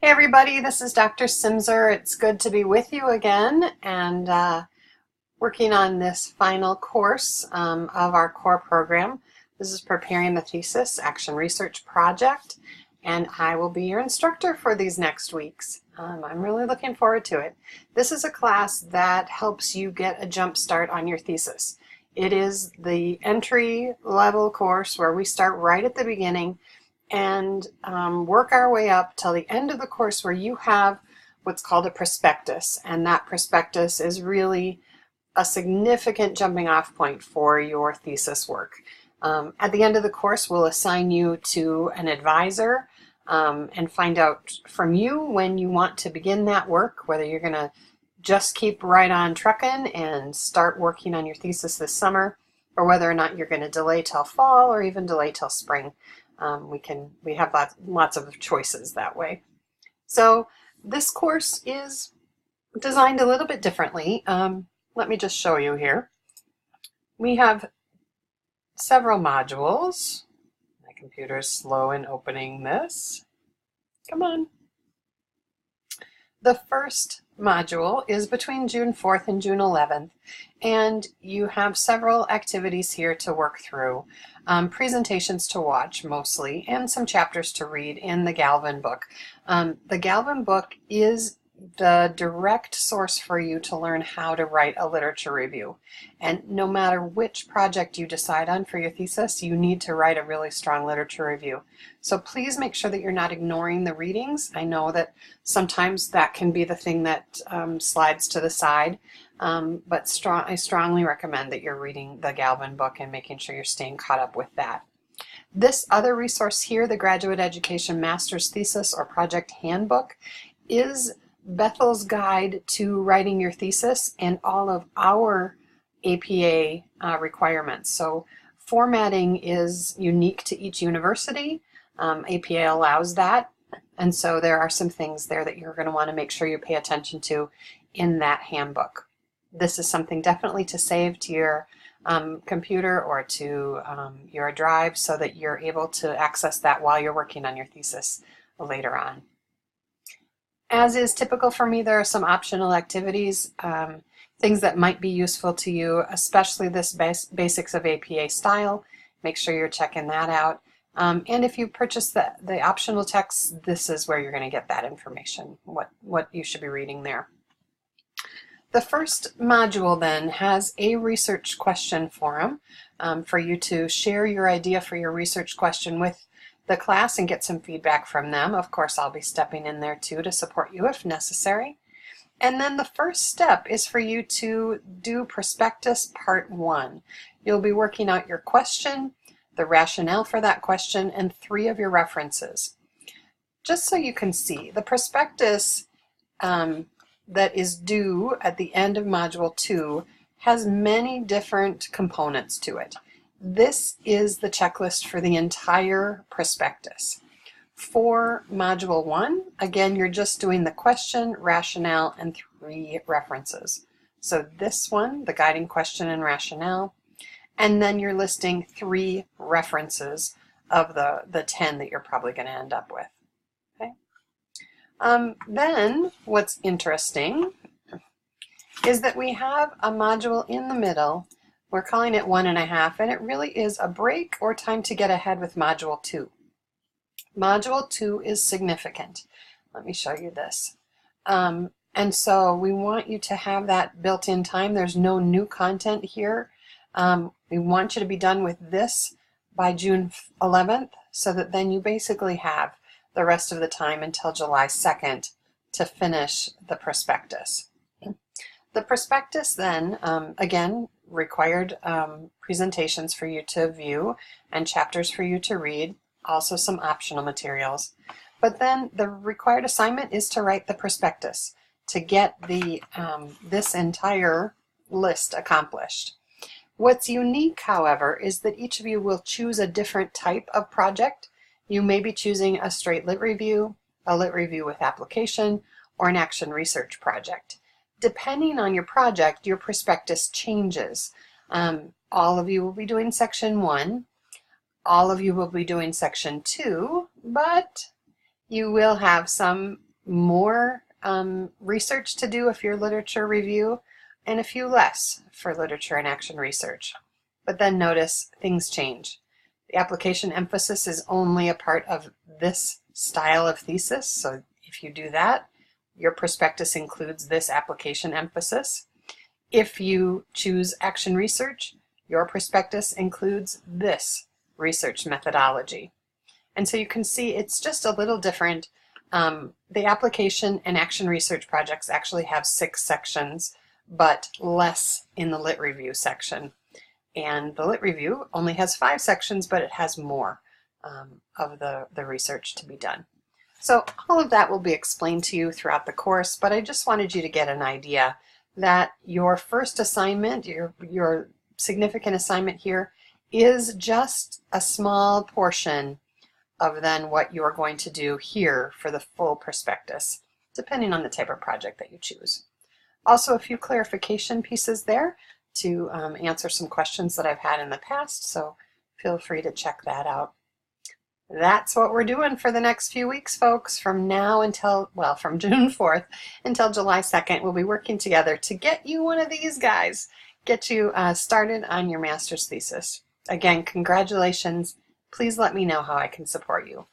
Hey everybody, this is Dr. Simser. It's good to be with you again and working on this final course of our core program. This is Preparing the Thesis Action Research Project, and I will be your instructor for these next weeks. I'm really looking forward to it. This is a class that helps you get a jump start on your thesis. It is the entry level course where we start right at the beginning and work our way up till the end of the course where you have what's called a prospectus, and that prospectus is really a significant jumping off point for your thesis work. At the end of the course, we'll assign you to an advisor and find out from you when you want to begin that work, whether you're going to just keep right on trucking and start working on your thesis this summer, or whether or not you're going to delay till fall or even delay till spring. We have lots of choices that way. So this course is designed a little bit differently. Let me just show you here. We have several modules. My computer is slow in opening this. Come on. The first module is between June 4th and June 11th, and you have several activities here to work through, presentations to watch mostly, and some chapters to read in the Galvin book. The Galvin book is the direct source for you to learn how to write a literature review. And no matter which project you decide on for your thesis, you need to write a really strong literature review. So please make sure that you're not ignoring the readings. I know that sometimes that can be the thing that slides to the side, but I strongly recommend that you're reading the Galvin book and making sure you're staying caught up with that. This other resource here, the Graduate Education Master's Thesis or Project Handbook, is Bethel's guide to writing your thesis and all of our APA requirements. So formatting is unique to each university. APA allows that, and so there are some things there that you're going to want to make sure you pay attention to in that handbook. This is something definitely to save to your computer or to your drive so that you're able to access that while you're working on your thesis later on. As is typical for me, there are some optional activities, things that might be useful to you, especially this basics of APA style. Make sure you're checking that out. And if you purchase the optional text, this is where you're going to get that information, what you should be reading there. The first module then has a research question forum for you to share your idea for your research question with the class and get some feedback from them. Of course, I'll be stepping in there too to support you if necessary. And then the first step is for you to do Prospectus Part 1. You'll be working out your question, the rationale for that question, and 3 of your references. Just so you can see, the prospectus that is due at the end of Module 2 has many different components to it. This is the checklist for the entire prospectus. For Module 1, again, you're just doing the question, rationale, and 3 references. So this one, the guiding question and rationale, and then you're listing 3 references of the 10 that you're probably going to end up with. Okay. Then what's interesting is that we have a module in the middle. We're calling it 1.5, and it really is a break or time to get ahead with Module 2. Module 2 is significant. Let me show you this. And so we want you to have that built-in time. There's no new content here. We want you to be done with this by June 11th so that then you basically have the rest of the time until July 2nd to finish the prospectus. The prospectus then, again, required presentations for you to view and chapters for you to read, also some optional materials. But then the required assignment is to write the prospectus to get this entire list accomplished. What's unique, however, is that each of you will choose a different type of project. You may be choosing a straight lit review, a lit review with application, or an action research project. Depending on your project, your prospectus changes. All of you will be doing Section 1. All of you will be doing Section 2, but you will have some more research to do if you're literature review, and a few less for literature and action research. But then notice things change. The application emphasis is only a part of this style of thesis, so if you do that, your prospectus includes this application emphasis. If you choose action research, your prospectus includes this research methodology. And so you can see it's just a little different. The application and action research projects actually have 6 sections, but less in the Lit Review section. And the Lit Review only has 5 sections, but it has more of the research to be done. So all of that will be explained to you throughout the course, but I just wanted you to get an idea that your first assignment, your significant assignment here, is just a small portion of then what you're going to do here for the full prospectus, depending on the type of project that you choose. Also, a few clarification pieces there to answer some questions that I've had in the past, so feel free to check that out. That's what we're doing for the next few weeks, folks. From now until, well, from June 4th until July 2nd, we'll be working together to get you one of these guys, get you started on your master's thesis. Again, congratulations. Please let me know how I can support you.